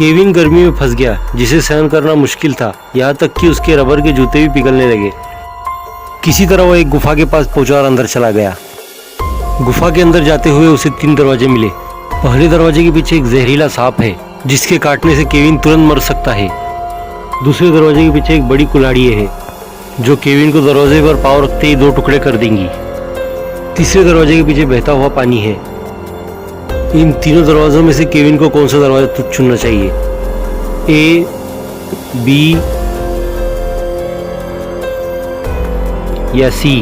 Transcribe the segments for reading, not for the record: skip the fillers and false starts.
Kevin गर्मी में फंस गया, जिसे सहन करना मुश्किल था। यहाँ तक कि उसके रबर के जूते भी पिघलने लगे। किसी तरह वो एक गुफा के पास पहुंचा और अंदर चला गया। गुफा के अंदर जाते हुए उसे 3 दरवाजे मिले। पहले दरवाजे के पीछे एक जहरीला सांप है, जिसके काटने से केविन तुरंत मर सकता है। दूसरे दरवाजे के पीछे एक बड़ी कुल्हाड़ी है, जो केविन को दरवाजे पर पाँव रखते ही 2 टुकड़े कर देंगी। तीसरे दरवाजे के पीछे बहता हुआ पानी है। इन तीनों दरवाजों में से केविन को कौन सा दरवाजा चुनना चाहिए? ए, बी या सी?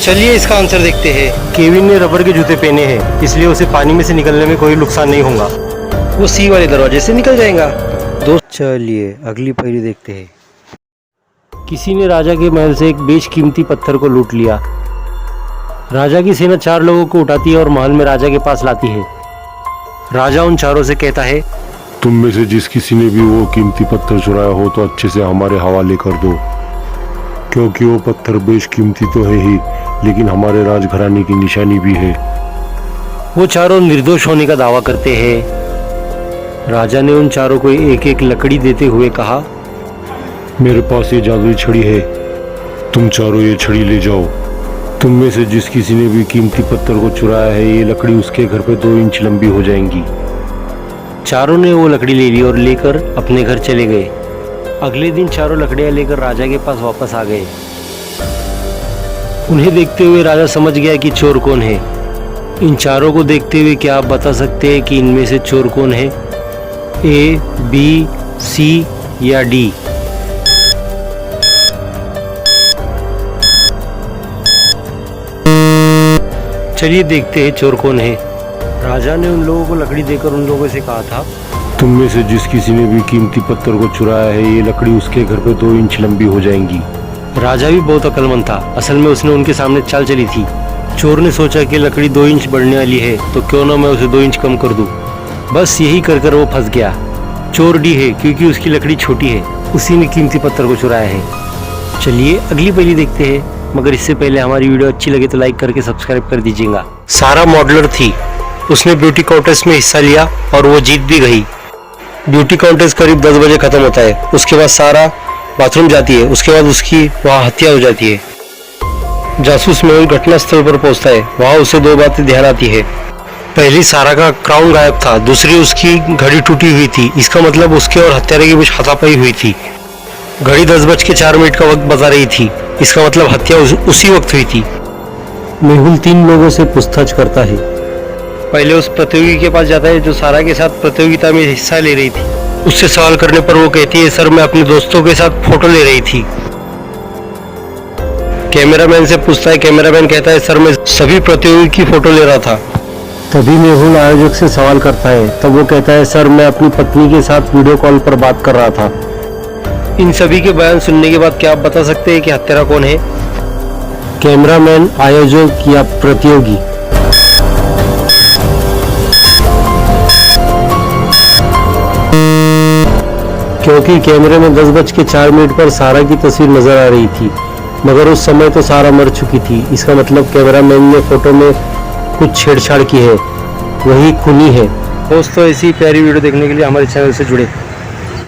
चलिए इसका आंसर देखते हैं। केविन ने रबर के जूते पहने हैं, इसलिए उसे पानी में से निकलने में कोई नुकसान नहीं होगा। वो सी वाले दरवाजे से निकल जाएगा। दोस्त चलिए अगली पहेली देखते हैं। किसी ने राजा के महल से एक बेशकीमती पत्थर को लूट लिया। राजा की सेना 4 लोगों को उठाती है और महल में राजा के पास लाती है। राजा उन चारों से कहता है, तुम में से जिस किसी ने भी वो कीमती पत्थर चुराया हो तो अच्छे से हमारे हवाले कर दो, क्योंकि वो पत्थर बेशकीमती तो है ही, लेकिन हमारे राजघराने की निशानी भी है। वो चारों निर्दोष होने का दावा करते हैं। राजा ने उन चारों को एक एक लकड़ी देते हुए कहा, मेरे पास ये जादुई छड़ी है, तुम चारों ये छड़ी ले जाओ। तुम में से जिस किसी ने भी कीमती पत्थर को चुराया है, ये लकड़ी उसके घर पे 2 इंच लंबी हो जाएंगी। चारों ने वो लकड़ी ले ली और लेकर अपने घर चले गए। अगले दिन चारों लकड़ियां लेकर राजा के पास वापस आ गए। उन्हें देखते हुए राजा समझ गया कि चोर कौन है। इन चारों को देखते हुए क्या आप बता सकते हैं कि इनमें से चोर कौन है? ए, बी, सी या डी? चलिए देखते हैं चोर कौन है। राजा ने उन लोगों को लकड़ी देकर उन लोगों से कहा था, तुम में से जिस किसी ने भी कीमती पत्थर को चुराया है, ये लकड़ी उसके घर पे 2 इंच लंबी हो जाएंगी। राजा भी बहुत अक्लमंद था। असल में उसने उनके सामने चाल चली थी। चोर ने सोचा कि लकड़ी 2 इंच बढ़ने वाली है, तो क्यों ना मैं उसे 2 इंच कम कर दूं। बस यही कर वो फंस गया। चोर डी है, क्योंकि उसकी लकड़ी छोटी है। उसी ने कीमती पत्थर को चुराया है। चलिए अगली पहेली देखते हैं, मगर इससे पहले हमारी वीडियो अच्छी लगे तो लाइक करके सब्सक्राइब कर दीजिएगा। सारा मॉडलर थी। उसने ब्यूटी कॉन्टेस्ट में हिस्सा लिया और वो जीत भी गई। ब्यूटी कॉन्टेस्ट करीब 10 बजे खत्म होता है। उसके बाद सारा बाथरूम जाती है। उसके बाद उसकी वहाँ हत्या हो जाती है। जासूस मेहुल घटना स्थल पर पहुंचता है। वहाँ उसे 2 बातें ध्यान आती है। पहली, सारा का क्राउन गायब था। दूसरी, उसकी घड़ी टूटी हुई थी। इसका मतलब उसके और हत्यारे के बीच हाथापाई हुई थी। घड़ी 10:04 का वक्त बता रही थी। इसका मतलब हत्या उसी वक्त हुई थी। मेहुल 3 लोगों से पूछताछ करता है। पहले उस प्रतियोगी के पास जाता है जो सारा के साथ प्रतियोगिता में हिस्सा ले रही थी। उससे सवाल करने पर वो कहती है, सर मैं अपने दोस्तों के साथ फोटो ले रही थी। कैमरामैन से पूछता है। कैमरामैन कहता है, सर मैं सभी प्रतियोगी की फोटो ले रहा था। तभी मेहुल आयोजक से सवाल करता है। तब वो कहता है, सर मैं अपनी पत्नी के साथ वीडियो कॉल पर बात कर रहा था। इन सभी के बयान सुनने के बाद क्या आप बता सकते हैं कि हत्यारा कौन है? कैमरामैन, आयोजक या प्रतियोगी? क्योंकि कैमरे में 10:04 पर सारा की तस्वीर नजर आ रही थी, मगर उस समय तो सारा मर चुकी थी। इसका मतलब कैमरामैन ने फोटो में कुछ छेड़छाड़ की है, वही खूनी है। दोस्तों ऐसी प्यारी वीडियो देखने के लिए हमारे चैनल से जुड़े।